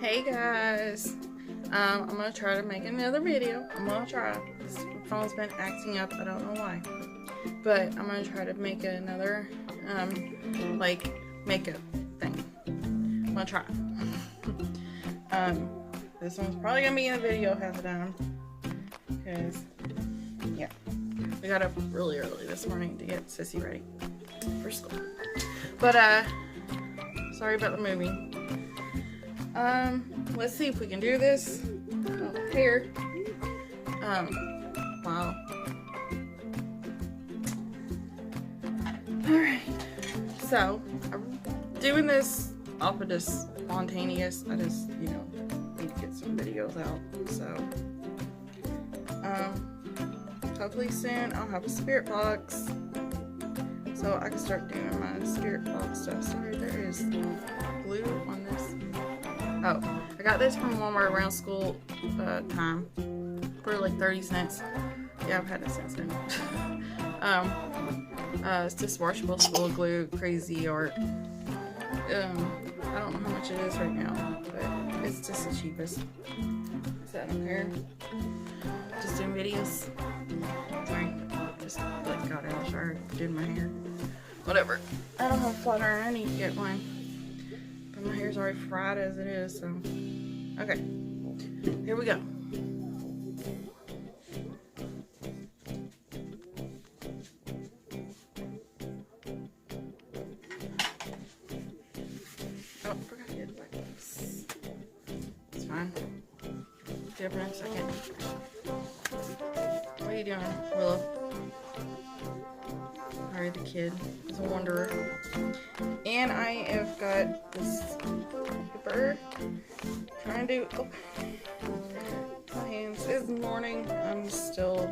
Hey guys, I'm gonna try to make another video. I'm gonna try. This phone's been acting up. I don't know why, but I'm gonna try to make another like makeup thing. I'm gonna try. This one's probably gonna be in the video half the time because yeah, we got up really early this morning to get Sissy ready for school. But sorry about the movie. Let's see if we can do this. Oh, here. Wow. Alright. So, I'm doing this off of just spontaneous. I just, you know, need to get some videos out. So, hopefully soon I'll have a spirit box. So I can start doing my spirit box stuff. Sorry, there is glue on this. Oh, I got this from Walmart around school time for like 30 cents. Yeah, I've had it since then. It's just washable school glue, crazy art. I don't know how much it is right now, but it's just the cheapest. So I don't care. Just doing videos. Sorry, just like got out of the shower, did my hair. Whatever. I don't have a flat iron. I need to get one. But my hair's already fried as it is, so. Okay. Here we go. Oh, I forgot to get the back box. It's fine. Get up in a second. What are you doing, Willow? Harlie the kid is a wanderer. And I have got this paper. Trying to do. Oh. My hands. It's morning. I'm still.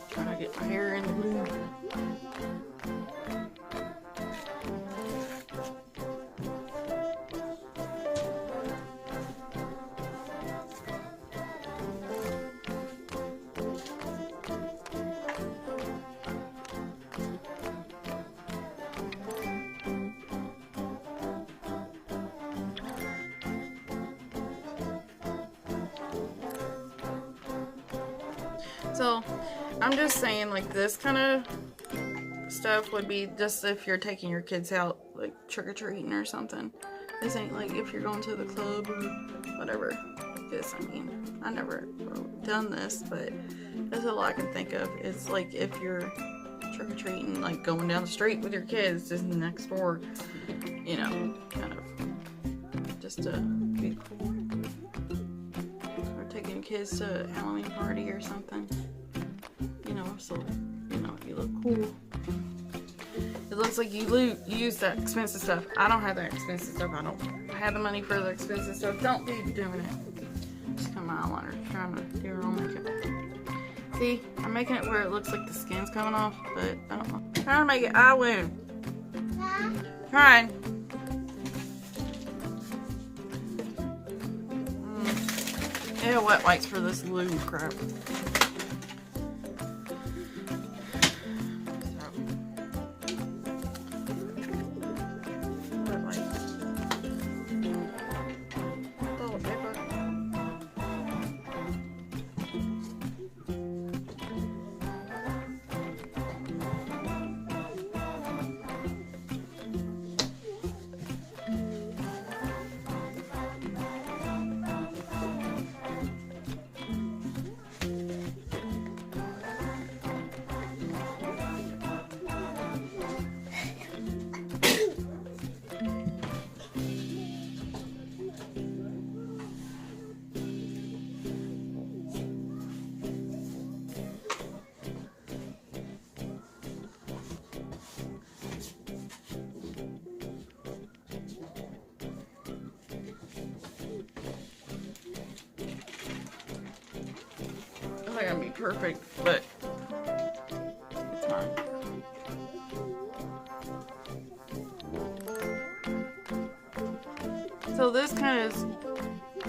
Trying to get my hair in the blue. So, I'm just saying, like, this kind of stuff would be just if you're taking your kids out, like, trick-or-treating or something. This ain't, like, if you're going to the club or whatever. This, I mean, I never done this, but that's all I can think of. It's, like, if you're trick-or-treating, like, going down the street with your kids just next door, you know, kind of, just to be cool. Or taking kids to a Halloween party or something. You know, so, you know, you look cool. It looks like you use that expensive stuff. I don't have that expensive stuff. I don't have the money for the expensive stuff. Don't be doing it. Just come on, eyeliner. Trying to do her own makeup. See, I'm making it where it looks like the skin's coming off, but I don't know. Trying to make it eye wound. Trying. Yeah, wet wipes for this lube crap. It's not gonna be perfect, but it's fine. So this kind of is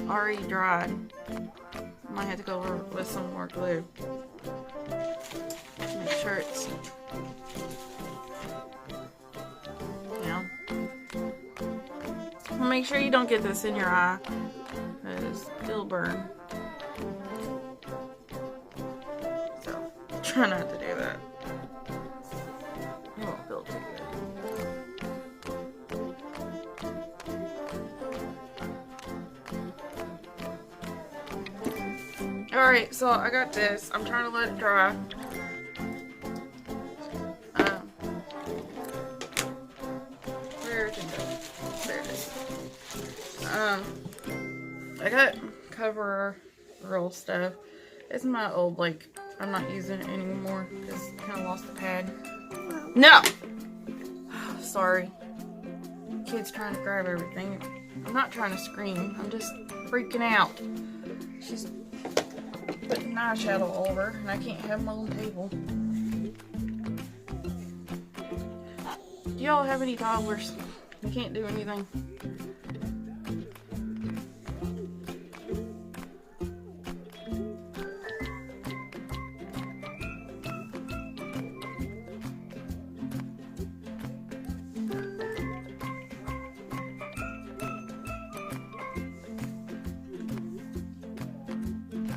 already dried. Might have to go over with some more glue. Make sure it's make sure you don't get this in your eye, because it'll burn. So, try not to do that. It won't feel too good. Alright, so I got this. I'm trying to let it dry. I got cover roll stuff. It's my old, like, I'm not using it anymore because I kind of lost the pad. No! Sorry. Kid's trying to grab everything. I'm not trying to scream. I'm just freaking out. She's putting eyeshadow all over and I can't have my own table. Do y'all have any toddlers? You can't do anything.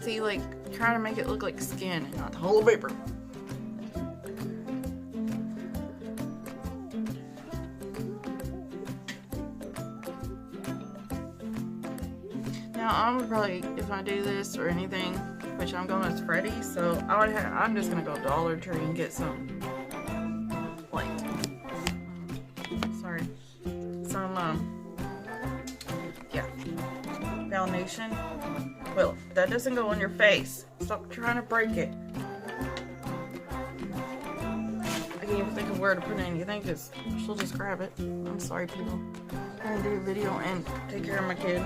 See, like, trying to make it look like skin and not whole paper. Now, I'm probably, if I do this or anything, which I'm going as Freddy, so I'm just gonna go Dollar Tree and get some, like, yeah, foundation. Well, that doesn't go on your face. Stop trying to break it. I can't even think of where to put anything because she'll just grab it. I'm sorry, people. I'm gonna do a video and take care of my kid.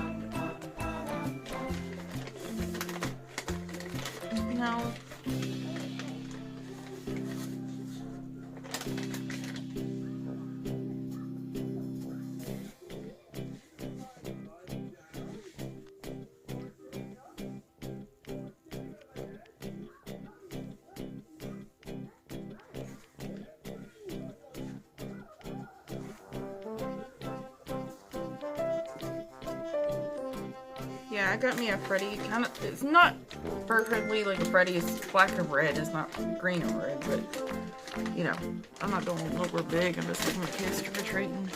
No. Yeah, I got me a Freddy. Kind of, it's not perfectly like a Freddy. It's black and red. It's not green and red, but you know, I'm not going over big. I'm just taking my kids trick-or-treating.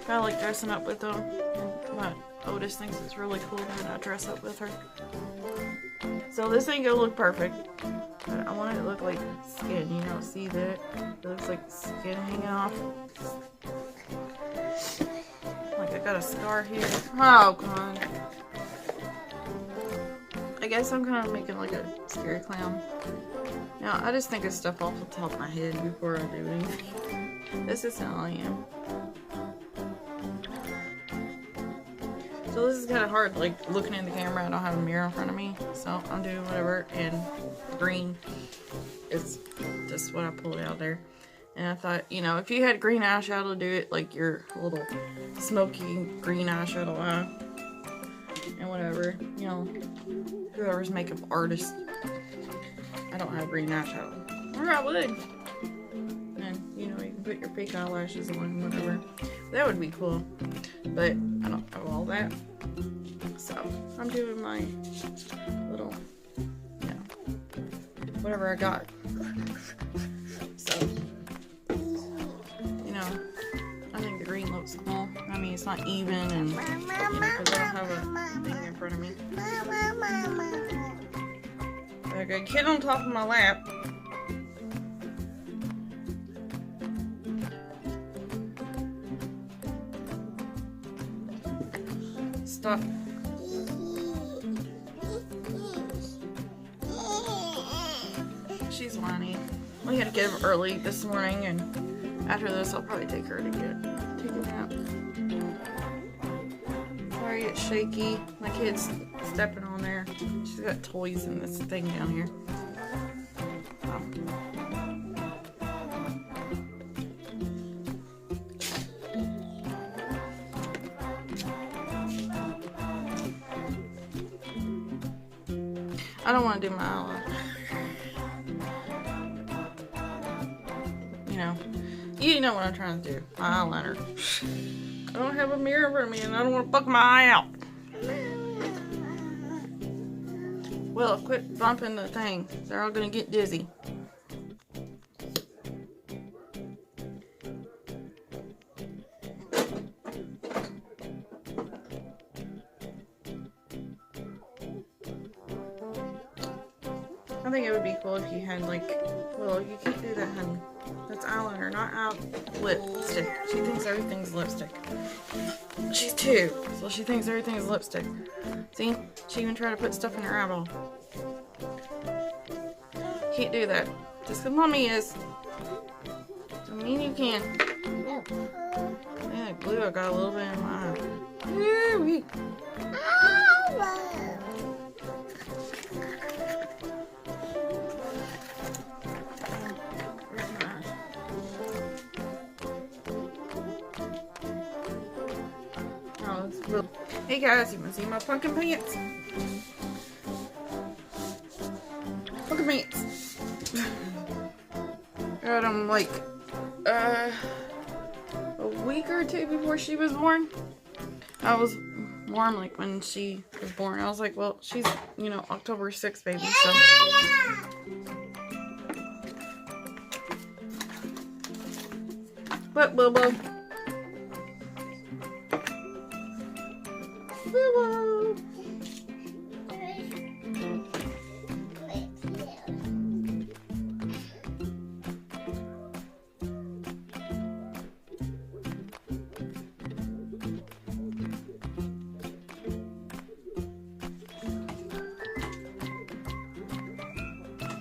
So I like dressing up with them. And my oldest thinks it's really cool when I dress up with her. So this ain't gonna look perfect, but I want it to look like skin. You know, see that? It looks like skin hanging off. Like I got a scar here. Oh, come on. I guess I'm kind of making like a scary clown. Now, I just think of stuff off the top of my head before I do anything. This is how I am. So this is kind of hard, like looking in the camera. I don't have a mirror in front of me, so I'm doing whatever. And green is just what I pulled out there. And I thought, you know, if you had green eyeshadow, do it like your little smoky green eyeshadow eye. And whatever, you know, whoever's makeup artist. I don't have green eyeshadow. Or I would. And, you know, you can put your fake eyelashes on, whatever. That would be cool. But I don't have all that. So, I'm doing my little, you know, whatever I got. So, you know, I think the green looks cool. I mean, it's not even, and, you know, because I don't have a thing in front of me. I got a kid on top of my lap. Stop. She's whiny. We had to get up early this morning, and after this, I'll probably take her to take a nap. Sorry, it's shaky. My kid's stepping on there. She's got toys in this thing down here. I don't want to do my eyeliner. You know what I'm trying to do. My eyeliner. I don't have a mirror for me and I don't want to fuck my eye out. Well, quit bumping the thing. They're all gonna get dizzy. I think it would be cool if you had like, well, you can't do that, honey. That's eyeliner, not lipstick. She thinks everything's lipstick. She's 2, so she thinks everything's lipstick. See? She even tried to put stuff in her eyeball. Can't do that. Just because mommy is. Doesn't mean you can. Yeah, glue I got a little bit in my eye. Woo-wee. Hey guys, you wanna see my pumpkin pants? Pumpkin pants. Got them like a week or 2 before she was born. I was warm like when she was born. I was like, well, she's, you know, October 6th baby, so. What, Willow? Willow.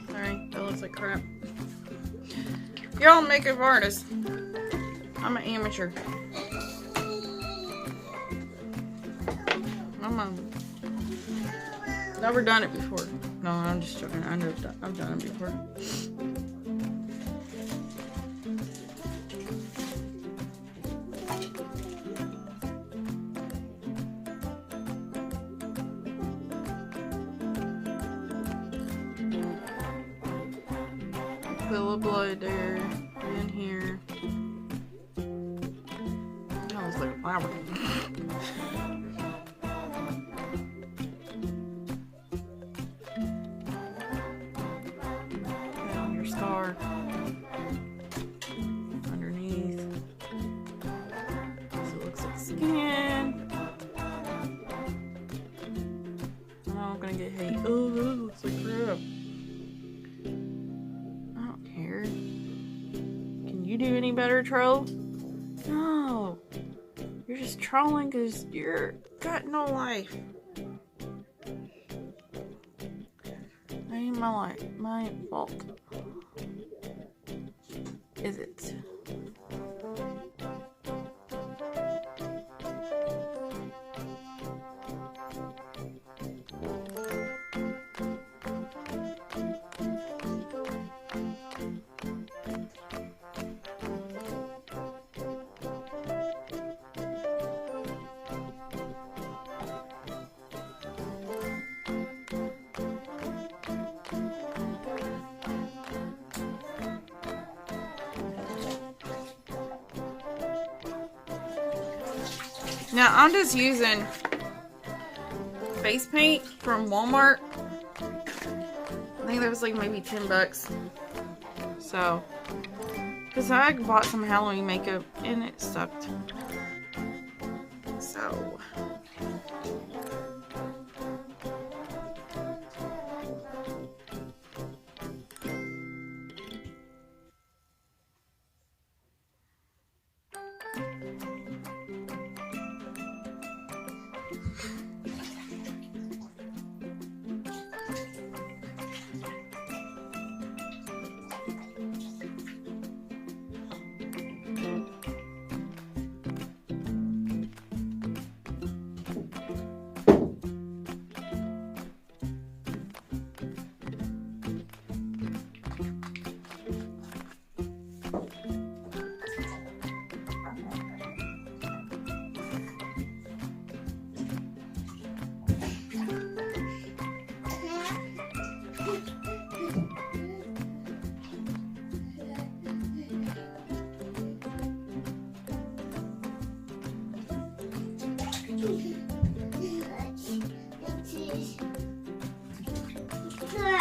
Sorry, that looks like crap. Y'all makeup artists. I'm an amateur. Never done it before. No, I'm just joking. I've done it before. Put a little blood there, in here. That looks like a flower. Star underneath, so it looks like skin. Oh, I'm gonna get hate. Oh, that looks like crap. I don't care. Can you do any better, troll? No, you're just trolling because you're got no life. That ain't my life. My fault. Is it? Now I'm just using face paint from Walmart. I think that was like maybe 10 bucks. So, because I bought some Halloween makeup and it sucked. So.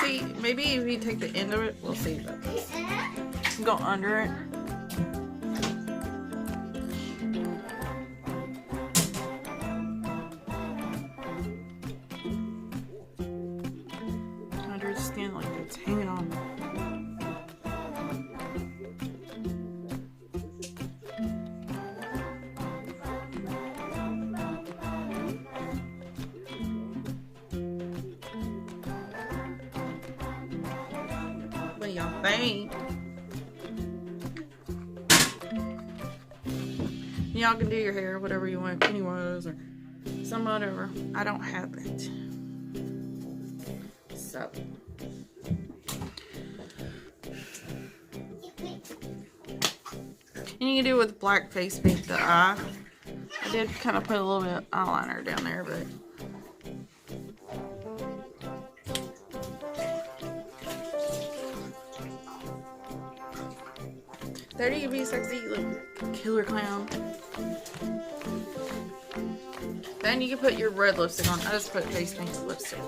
See, maybe if you take the end of it, we'll see. But go under it. Under the skin, like it's hanging on. What do y'all think? Y'all can do your hair, whatever you want, anyways, or some whatever. I don't have it. So. And you can do with black face paint the eye. I did kind of put a little bit of eyeliner down there, but. There you be sexy little killer clown. Then you can put your red lipstick on. I just put face paint lipstick.